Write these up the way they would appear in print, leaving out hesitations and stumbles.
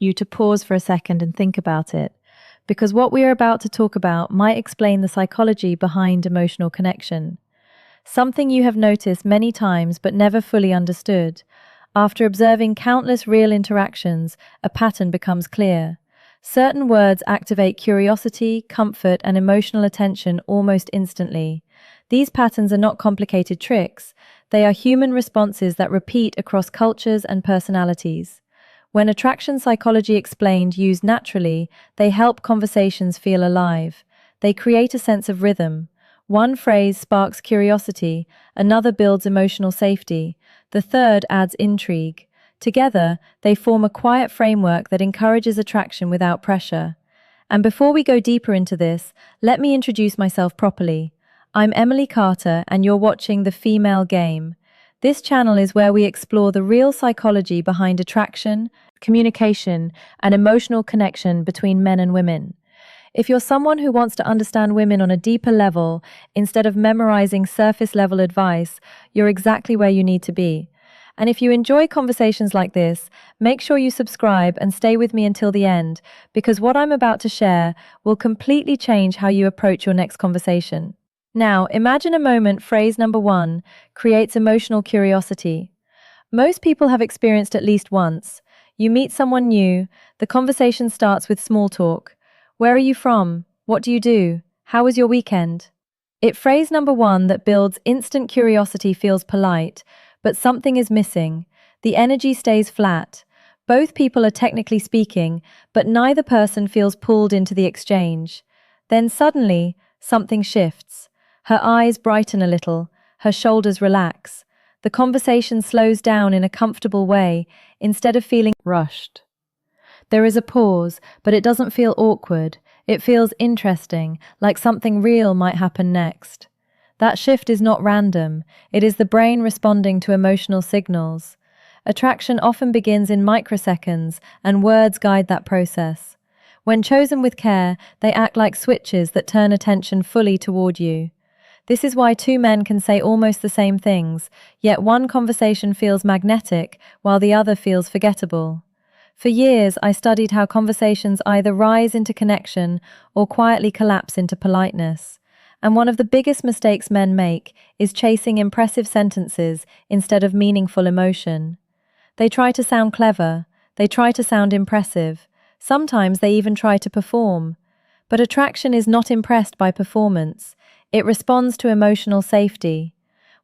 you to pause for a second and think about it, because what we are about to talk about might explain the psychology behind emotional connection. Something you have noticed many times but never fully understood. After observing countless real interactions, a pattern becomes clear. Certain words activate curiosity, comfort, and emotional attention almost instantly. These patterns are not complicated tricks. They are human responses that repeat across cultures and personalities. When attraction psychology explained used naturally, they help conversations feel alive. They create a sense of rhythm. One phrase sparks curiosity, another builds emotional safety, the third adds intrigue. Together, they form a quiet framework that encourages attraction without pressure. And before we go deeper into this, let me introduce myself properly. I'm Emily Carter, and you're watching The Female Game. This channel is where we explore the real psychology behind attraction, communication, and emotional connection between men and women. If you're someone who wants to understand women on a deeper level, instead of memorizing surface-level advice, you're exactly where you need to be. And if you enjoy conversations like this, make sure you subscribe and stay with me until the end, because what I'm about to share will completely change how you approach your next conversation. Now, imagine a moment phrase number 1 creates emotional curiosity. Most people have experienced at least once. You meet someone new, the conversation starts with small talk. Where are you from? What do you do? How was your weekend? Phrase number 1 that builds instant curiosity feels polite, but something is missing. The energy stays flat. Both people are technically speaking, but neither person feels pulled into the exchange. Then suddenly, something shifts. Her eyes brighten a little, her shoulders relax. The conversation slows down in a comfortable way, instead of feeling rushed. There is a pause, but it doesn't feel awkward. It feels interesting, like something real might happen next. That shift is not random. It is the brain responding to emotional signals. Attraction often begins in microseconds, and words guide that process. When chosen with care, they act like switches that turn attention fully toward you. This is why two men can say almost the same things, yet one conversation feels magnetic, while the other feels forgettable. For years, I studied how conversations either rise into connection or quietly collapse into politeness. And one of the biggest mistakes men make is chasing impressive sentences instead of meaningful emotion. They try to sound clever, they try to sound impressive, sometimes they even try to perform. But attraction is not impressed by performance, it responds to emotional safety.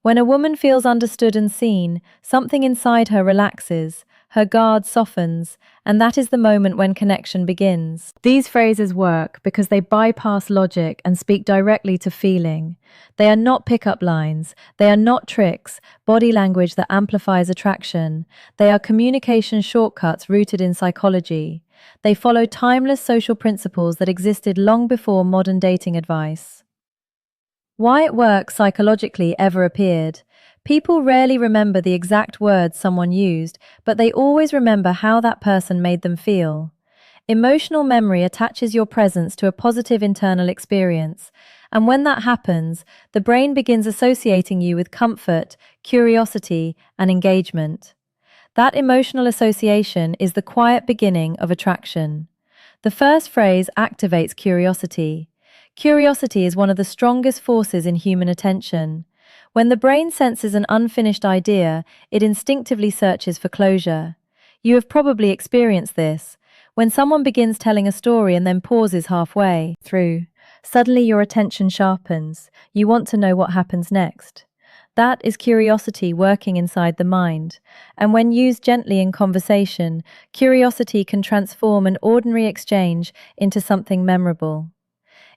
When a woman feels understood and seen, something inside her relaxes, her guard softens, and that is the moment when connection begins. These phrases work because they bypass logic and speak directly to feeling. They are not pickup lines, they are not tricks, body language that amplifies attraction. They are communication shortcuts rooted in psychology. They follow timeless social principles that existed long before modern dating advice. Why it works psychologically ever appeared. People rarely remember the exact words someone used, but they always remember how that person made them feel. Emotional memory attaches your presence to a positive internal experience, and when that happens, the brain begins associating you with comfort, curiosity, and engagement. That emotional association is the quiet beginning of attraction. The first phrase activates curiosity. Curiosity is one of the strongest forces in human attention. When the brain senses an unfinished idea, it instinctively searches for closure. You have probably experienced this. When someone begins telling a story and then pauses halfway through, suddenly your attention sharpens. You want to know what happens next. That is curiosity working inside the mind. And when used gently in conversation, curiosity can transform an ordinary exchange into something memorable.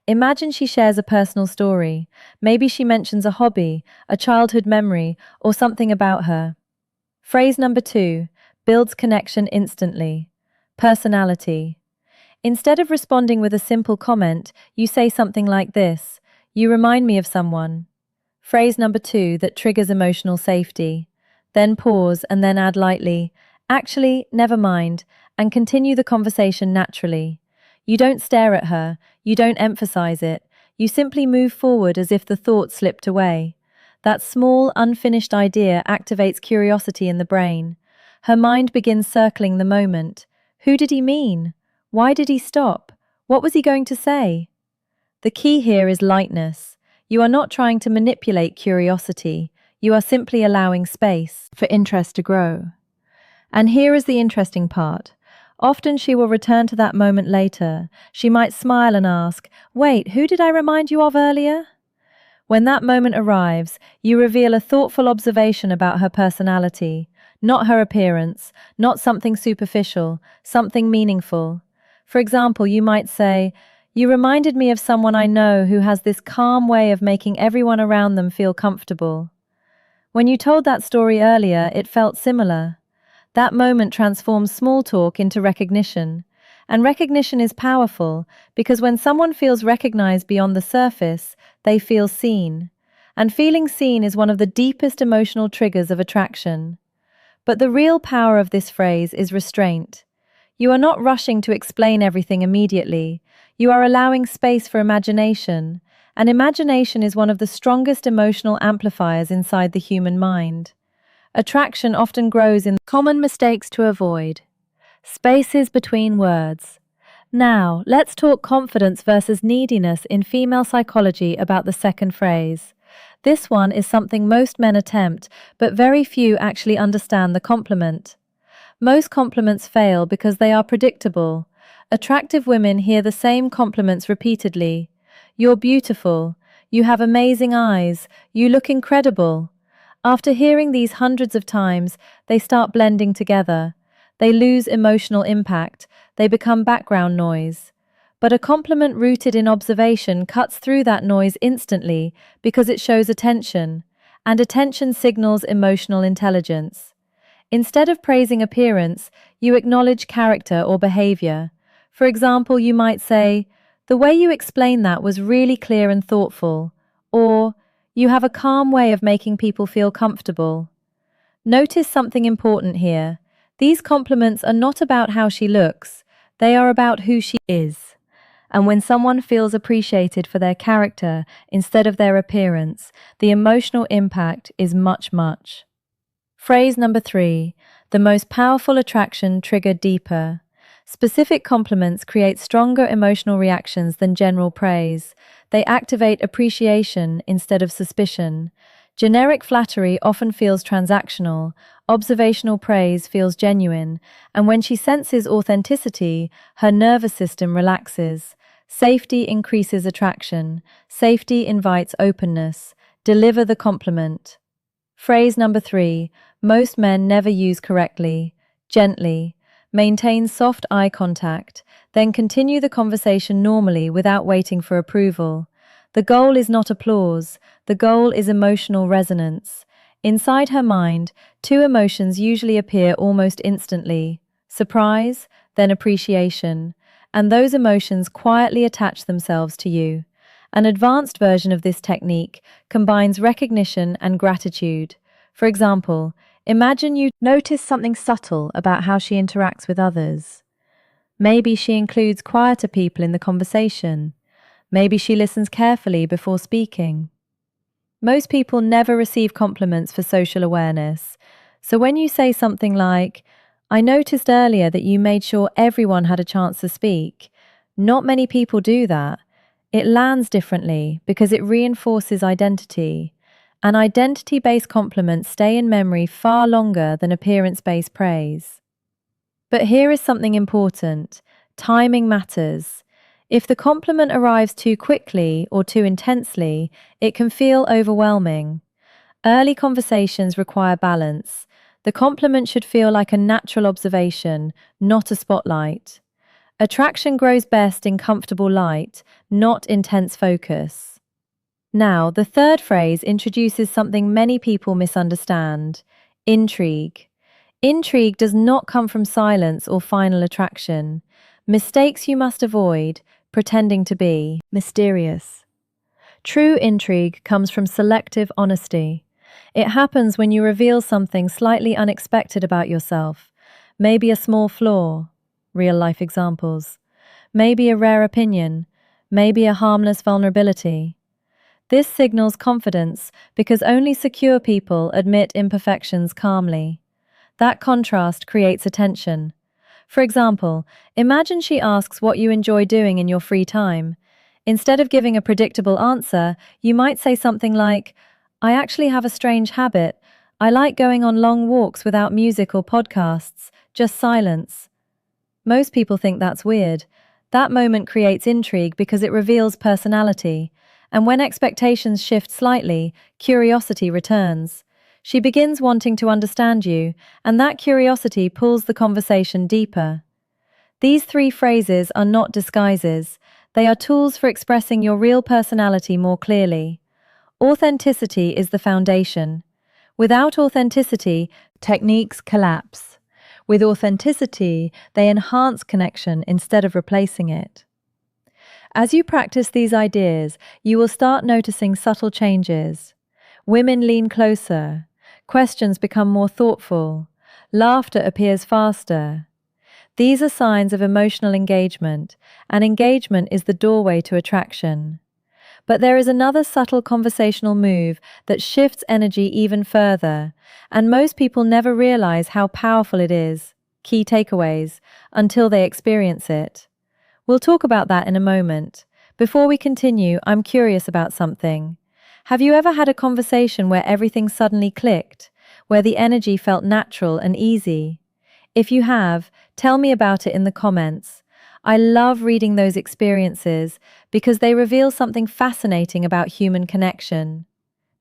Imagine she shares a personal story. Maybe she mentions a hobby, a childhood memory, or something about her. Phrase number 2 builds connection instantly. Personality. Instead of responding with a simple comment, you say something like this: "You remind me of someone." Phrase number 2 that triggers emotional safety. Then pause and then add lightly, "Actually, never mind," and continue the conversation naturally. You don't stare at her, you don't emphasize it, you simply move forward as if the thought slipped away. That small, unfinished idea activates curiosity in the brain. Her mind begins circling the moment. Who did he mean? Why did he stop? What was he going to say? The key here is lightness. You are not trying to manipulate curiosity. You are simply allowing space for interest to grow. And here is the interesting part. Often she will return to that moment later. She might smile and ask, "Wait, who did I remind you of earlier?" When that moment arrives, you reveal a thoughtful observation about her personality, not her appearance, not something superficial, something meaningful. For example, you might say, "You reminded me of someone I know who has this calm way of making everyone around them feel comfortable." When you told that story earlier, it felt similar. That moment transforms small talk into recognition. And recognition is powerful because when someone feels recognized beyond the surface, they feel seen. And feeling seen is one of the deepest emotional triggers of attraction. But the real power of this phrase is restraint. You are not rushing to explain everything immediately. You are allowing space for imagination. And imagination is one of the strongest emotional amplifiers inside the human mind. Attraction often grows in common mistakes to avoid. Spaces between words. Now, let's talk confidence versus neediness in female psychology about the second phrase. This one is something most men attempt, but very few actually understand the compliment. Most compliments fail because they are predictable. Attractive women hear the same compliments repeatedly. "You're beautiful. You have amazing eyes. You look incredible." After hearing these hundreds of times, they start blending together. They lose emotional impact. They become background noise. But a compliment rooted in observation cuts through that noise instantly because it shows attention, and attention signals emotional intelligence. Instead of praising appearance, you acknowledge character or behavior. For example, you might say, "The way you explained that was really clear and thoughtful," or "You have a calm way of making people feel comfortable." Notice something important here. These compliments are not about how she looks, they are about who she is. And when someone feels appreciated for their character instead of their appearance, the emotional impact is much. Phrase number 3, the most powerful attraction triggered deeper. Specific compliments create stronger emotional reactions than general praise. They activate appreciation instead of suspicion. Generic flattery often feels transactional, observational praise feels genuine, and when she senses authenticity, her nervous system relaxes. Safety increases attraction. Safety invites openness. Deliver the compliment. Phrase number 3, most men never use correctly. Gently. Maintain soft eye contact, then continue the conversation normally without waiting for approval. The goal is not applause, the goal is emotional resonance. Inside her mind, two emotions usually appear almost instantly: surprise, then appreciation, and those emotions quietly attach themselves to you. An advanced version of this technique combines recognition and gratitude. For example, imagine you notice something subtle about how she interacts with others. Maybe she includes quieter people in the conversation. Maybe she listens carefully before speaking. Most people never receive compliments for social awareness. So when you say something like, "I noticed earlier that you made sure everyone had a chance to speak," not many people do that. It lands differently because it reinforces identity. And identity-based compliments stay in memory far longer than appearance-based praise. But here is something important. Timing matters. If the compliment arrives too quickly or too intensely, it can feel overwhelming. Early conversations require balance. The compliment should feel like a natural observation, not a spotlight. Attraction grows best in comfortable light, not intense focus. Now, the third phrase introduces something many people misunderstand: intrigue. Intrigue does not come from silence or final attraction. Mistakes you must avoid: pretending to be mysterious. True intrigue comes from selective honesty. It happens when you reveal something slightly unexpected about yourself, maybe a small flaw, real-life examples, maybe a rare opinion, maybe a harmless vulnerability. This signals confidence because only secure people admit imperfections calmly. That contrast creates attention. For example, imagine she asks what you enjoy doing in your free time. Instead of giving a predictable answer, you might say something like, I actually have a strange habit. I like going on long walks without music or podcasts, just silence. Most people think that's weird. That moment creates intrigue because it reveals personality. And when expectations shift slightly, curiosity returns. She begins wanting to understand you, and that curiosity pulls the conversation deeper. These three phrases are not disguises. They are tools for expressing your real personality more clearly. Authenticity is the foundation. Without authenticity, techniques collapse. With authenticity, they enhance connection instead of replacing it. As you practice these ideas, you will start noticing subtle changes. Women lean closer. Questions become more thoughtful. Laughter appears faster. These are signs of emotional engagement, and engagement is the doorway to attraction. But there is another subtle conversational move that shifts energy even further, and most people never realize how powerful it is, key takeaways, until they experience it. We'll talk about that in a moment. Before we continue, I'm curious about something. Have you ever had a conversation where everything suddenly clicked, where the energy felt natural and easy? If you have, tell me about it in the comments. I love reading those experiences because they reveal something fascinating about human connection.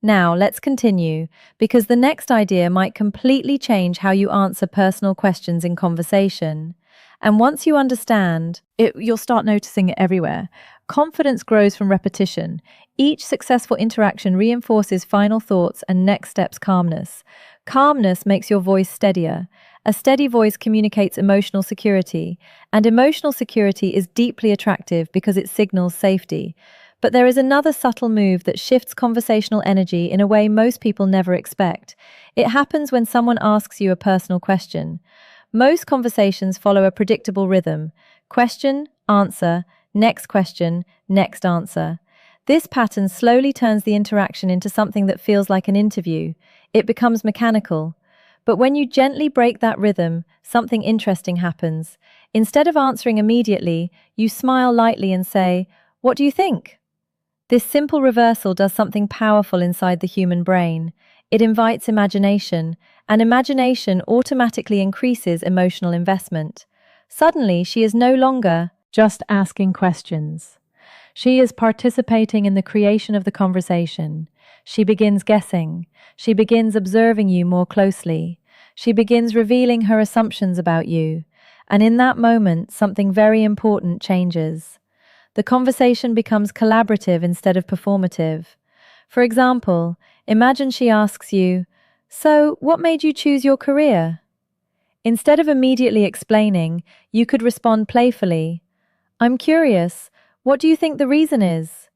Now, let's continue, because the next idea might completely change how you answer personal questions in conversation. And once you understand it, you'll start noticing it everywhere. Confidence grows from repetition. Each successful interaction reinforces final thoughts and next steps calmness. Calmness makes your voice steadier. A steady voice communicates emotional security, and emotional security is deeply attractive because it signals safety. But there is another subtle move that shifts conversational energy in a way most people never expect. It happens when someone asks you a personal question. Most conversations follow a predictable rhythm: question, answer, next question, next answer. This pattern slowly turns the interaction into something that feels like an interview. It becomes mechanical. But when you gently break that rhythm, something interesting happens. Instead of answering immediately, you smile lightly and say, "What do you think?" This simple reversal does something powerful inside the human brain. It invites imagination, and imagination automatically increases emotional investment. Suddenly, she is no longer just asking questions. She is participating in the creation of the conversation. She begins guessing. She begins observing you more closely. She begins revealing her assumptions about you. And in that moment, something very important changes. The conversation becomes collaborative instead of performative. For example, imagine she asks you, "So, what made you choose your career?" Instead of immediately explaining, you could respond playfully, "I'm curious, what do you think the reason is?"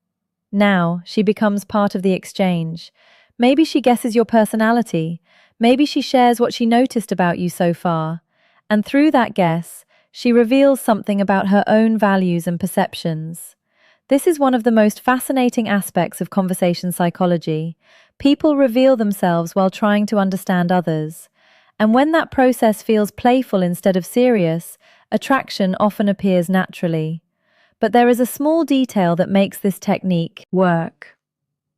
Now, she becomes part of the exchange. Maybe she guesses your personality. Maybe she shares what she noticed about you so far. And through that guess, she reveals something about her own values and perceptions. This is one of the most fascinating aspects of conversation psychology. People reveal themselves while trying to understand others. And when that process feels playful instead of serious, attraction often appears naturally. But there is a small detail that makes this technique work.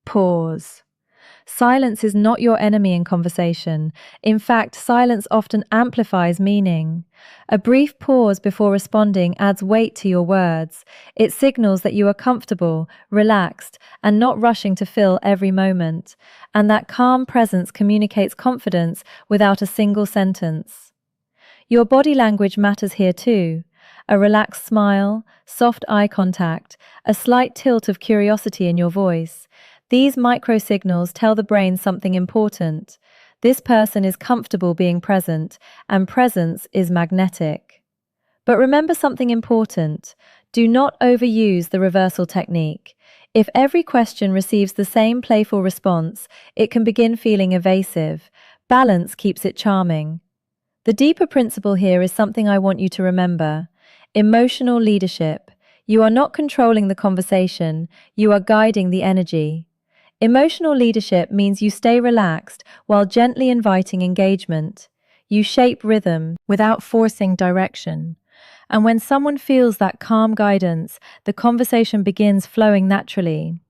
Pause. Silence is not your enemy in conversation. In fact, silence often amplifies meaning. A brief pause before responding adds weight to your words. It signals that you are comfortable, relaxed, and not rushing to fill every moment. And that calm presence communicates confidence without a single sentence. Your body language matters here too. A relaxed smile, soft eye contact, a slight tilt of curiosity in your voice. These microsignals tell the brain something important. This person is comfortable being present, and presence is magnetic. But remember something important. Do not overuse the reversal technique. If every question receives the same playful response, it can begin feeling evasive. Balance keeps it charming. The deeper principle here is something I want you to remember. Emotional leadership. You are not controlling the conversation, you are guiding the energy. Emotional leadership means you stay relaxed while gently inviting engagement. You shape rhythm without forcing direction. And when someone feels that calm guidance, the conversation begins flowing naturally.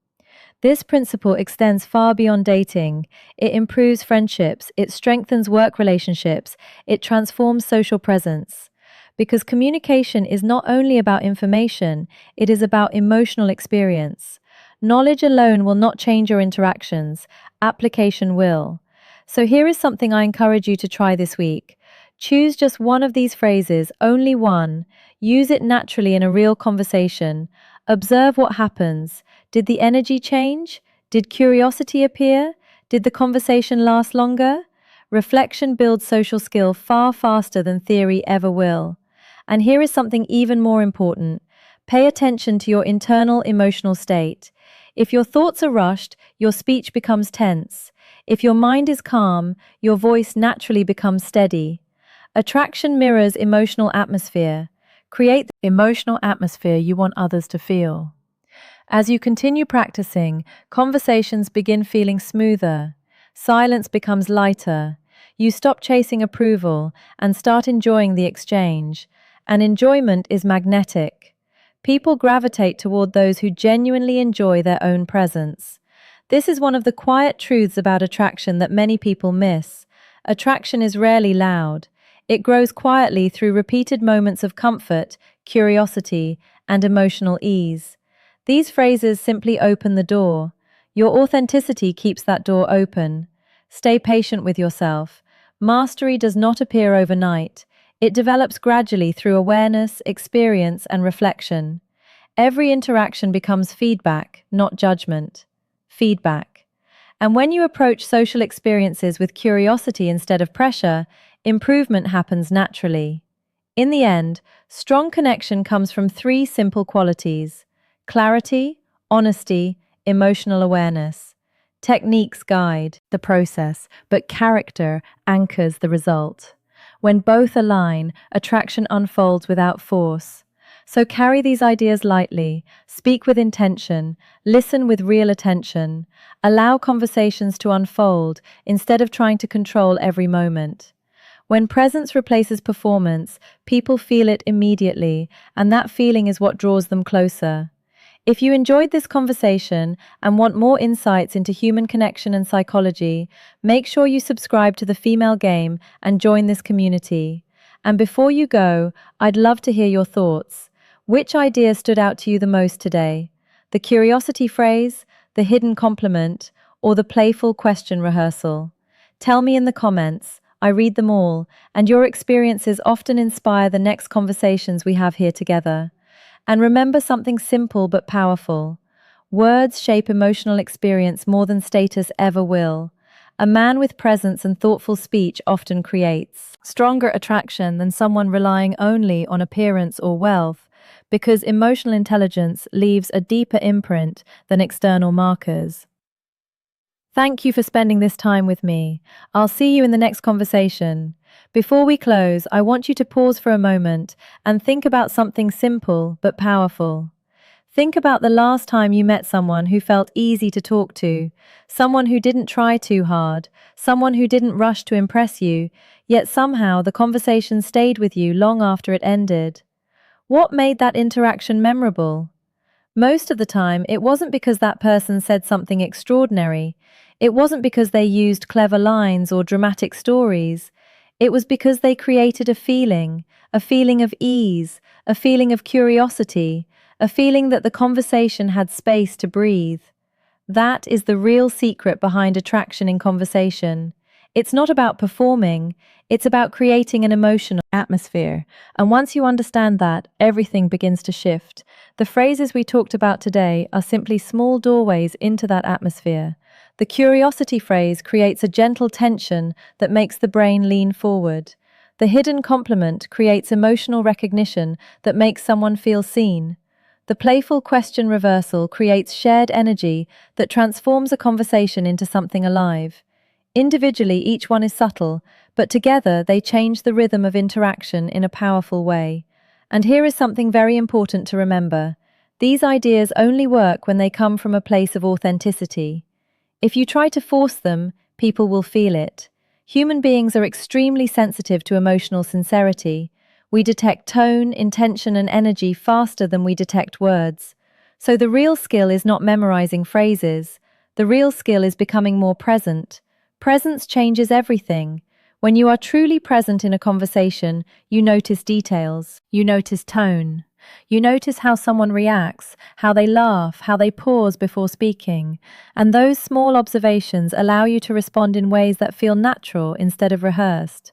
This principle extends far beyond dating. It improves friendships, it strengthens work relationships, it transforms social presence. Because communication is not only about information, it is about emotional experience. Knowledge alone will not change your interactions, application will. So here is something I encourage you to try this week. Choose just one of these phrases, only one. Use it naturally in a real conversation. Observe what happens. Did the energy change? Did curiosity appear? Did the conversation last longer? Reflection builds social skill far faster than theory ever will. And here is something even more important. Pay attention to your internal emotional state. If your thoughts are rushed, your speech becomes tense. If your mind is calm, your voice naturally becomes steady. Attraction mirrors emotional atmosphere. Create the emotional atmosphere you want others to feel. As you continue practicing, conversations begin feeling smoother. Silence becomes lighter. You stop chasing approval and start enjoying the exchange. And enjoyment is magnetic. People gravitate toward those who genuinely enjoy their own presence. This is one of the quiet truths about attraction that many people miss. Attraction is rarely loud. It grows quietly through repeated moments of comfort, curiosity, and emotional ease. These phrases simply open the door. Your authenticity keeps that door open. Stay patient with yourself. Mastery does not appear overnight. It develops gradually through awareness, experience, and reflection. Every interaction becomes feedback, not judgment. Feedback. And when you approach social experiences with curiosity instead of pressure, improvement happens naturally. In the end, strong connection comes from three simple qualities: clarity, honesty, emotional awareness. Techniques guide the process, but character anchors the result. When both align, attraction unfolds without force. So carry these ideas lightly, speak with intention, listen with real attention, allow conversations to unfold instead of trying to control every moment. When presence replaces performance, people feel it immediately, and that feeling is what draws them closer. If you enjoyed this conversation and want more insights into human connection and psychology, make sure you subscribe to The Female Game and join this community. And before you go, I'd love to hear your thoughts. Which idea stood out to you the most today? The curiosity phrase, the hidden compliment, or the playful question rehearsal? Tell me in the comments. I read them all, and your experiences often inspire the next conversations we have here together. And remember something simple but powerful. Words shape emotional experience more than status ever will. A man with presence and thoughtful speech often creates stronger attraction than someone relying only on appearance or wealth, because emotional intelligence leaves a deeper imprint than external markers. Thank you for spending this time with me. I'll see you in the next conversation. Before we close, I want you to pause for a moment and think about something simple but powerful. Think about the last time you met someone who felt easy to talk to, someone who didn't try too hard, someone who didn't rush to impress you, yet somehow the conversation stayed with you long after it ended. What made that interaction memorable? Most of the time, it wasn't because that person said something extraordinary. It wasn't because they used clever lines or dramatic stories. It was because they created a feeling of ease, a feeling of curiosity, a feeling that the conversation had space to breathe. That is the real secret behind attraction in conversation. It's not about performing, it's about creating an emotional atmosphere. And once you understand that, everything begins to shift. The phrases we talked about today are simply small doorways into that atmosphere. The curiosity phrase creates a gentle tension that makes the brain lean forward. The hidden compliment creates emotional recognition that makes someone feel seen. The playful question reversal creates shared energy that transforms a conversation into something alive. Individually, each one is subtle, but together they change the rhythm of interaction in a powerful way. And here is something very important to remember. These ideas only work when they come from a place of authenticity. If you try to force them, people will feel it. Human beings are extremely sensitive to emotional sincerity. We detect tone, intention, and energy faster than we detect words. So the real skill is not memorizing phrases. The real skill is becoming more present. Presence changes everything. When you are truly present in a conversation, you notice details. You notice tone. You notice how someone reacts, how they laugh, how they pause before speaking. And those small observations allow you to respond in ways that feel natural instead of rehearsed.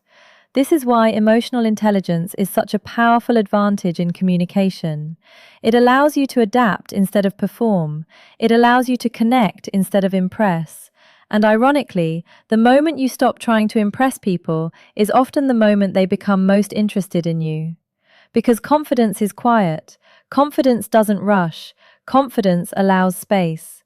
This is why emotional intelligence is such a powerful advantage in communication. It allows you to adapt instead of perform. It allows you to connect instead of impress. And ironically, the moment you stop trying to impress people is often the moment they become most interested in you. Because confidence is quiet. Confidence doesn't rush. Confidence allows space.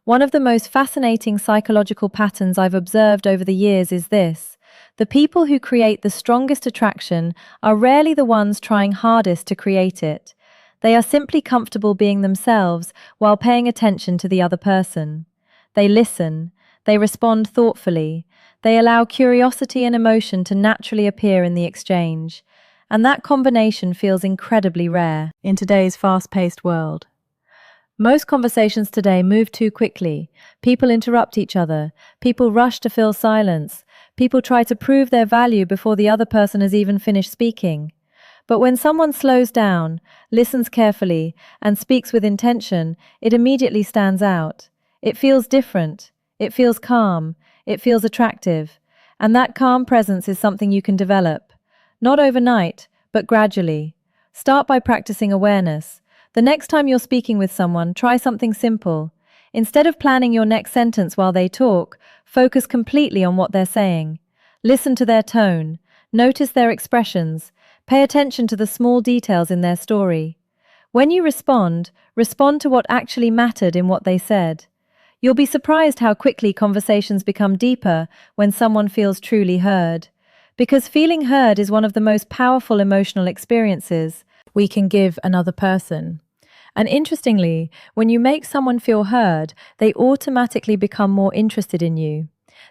One of the most fascinating psychological patterns I've observed over the years is this. The people who create the strongest attraction are rarely the ones trying hardest to create it. They are simply comfortable being themselves while paying attention to the other person. They listen. They respond thoughtfully. They allow curiosity and emotion to naturally appear in the exchange. And that combination feels incredibly rare in today's fast-paced world. Most conversations today move too quickly. People interrupt each other. People rush to fill silence. People try to prove their value before the other person has even finished speaking. But when someone slows down, listens carefully, and speaks with intention, it immediately stands out. It feels different. It feels calm. It feels attractive. And that calm presence is something you can develop. Not overnight, but gradually. Start by practicing awareness. The next time you're speaking with someone, try something simple. Instead of planning your next sentence while they talk, focus completely on what they're saying. Listen to their tone. Notice their expressions. Pay attention to the small details in their story. When you respond to what actually mattered in what they said. You'll be surprised how quickly conversations become deeper when someone feels truly heard. Because feeling heard is one of the most powerful emotional experiences we can give another person. And interestingly, when you make someone feel heard, they automatically become more interested in you.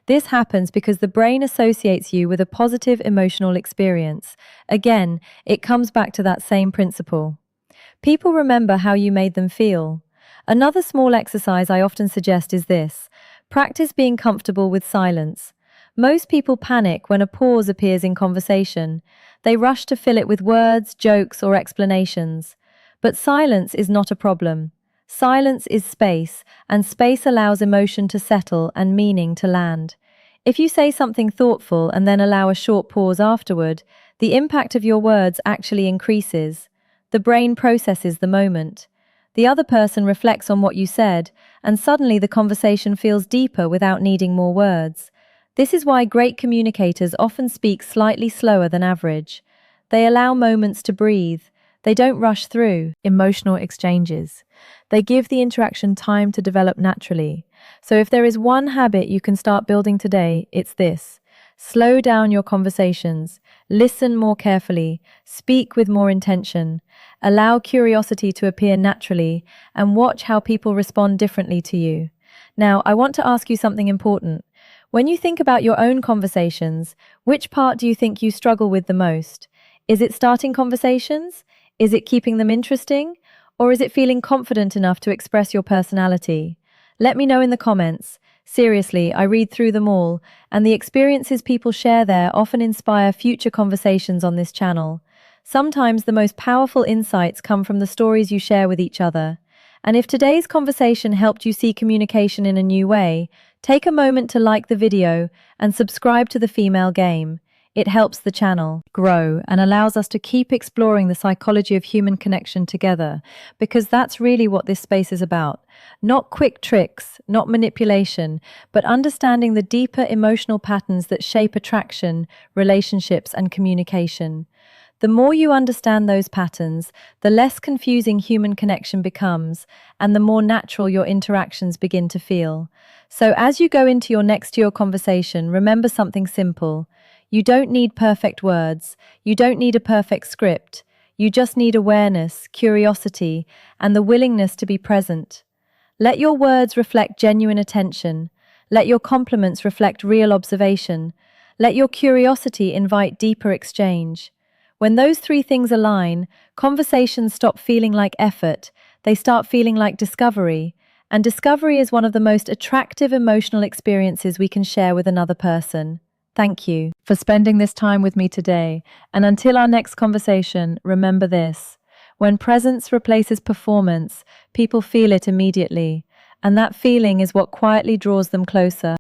This happens because the brain associates you with a positive emotional experience. Again, it comes back to that same principle. People remember how you made them feel. Another small exercise I often suggest is this. Practice being comfortable with silence. Most people panic when a pause appears in conversation. They rush to fill it with words, jokes, or explanations. But silence is not a problem. Silence is space, and space allows emotion to settle and meaning to land. If you say something thoughtful and then allow a short pause afterward, the impact of your words actually increases. The brain processes the moment. The other person reflects on what you said, and suddenly the conversation feels deeper without needing more words. This is why great communicators often speak slightly slower than average. They allow moments to breathe. They don't rush through emotional exchanges. They give the interaction time to develop naturally. So if there is one habit you can start building today, it's this. Slow down your conversations. Listen more carefully. Speak with more intention. Allow curiosity to appear naturally, and watch how people respond differently to you. Now, I want to ask you something important. When you think about your own conversations, which part do you think you struggle with the most? Is it starting conversations? Is it keeping them interesting? Or is it feeling confident enough to express your personality? Let me know in the comments. Seriously, I read through them all, and the experiences people share there often inspire future conversations on this channel. Sometimes the most powerful insights come from the stories you share with each other. And if today's conversation helped you see communication in a new way, take a moment to like the video and subscribe to The Female Game. It helps the channel grow and allows us to keep exploring the psychology of human connection together, because that's really what this space is about. Not quick tricks, not manipulation, but understanding the deeper emotional patterns that shape attraction, relationships, and communication. The more you understand those patterns, the less confusing human connection becomes, and the more natural your interactions begin to feel. So as you go into your next conversation, remember something simple. You don't need perfect words. You don't need a perfect script. You just need awareness, curiosity, and the willingness to be present. Let your words reflect genuine attention. Let your compliments reflect real observation. Let your curiosity invite deeper exchange. When those three things align, conversations stop feeling like effort, they start feeling like discovery. And discovery is one of the most attractive emotional experiences we can share with another person. Thank you for spending this time with me today. And until our next conversation, remember this: when presence replaces performance, people feel it immediately. And that feeling is what quietly draws them closer.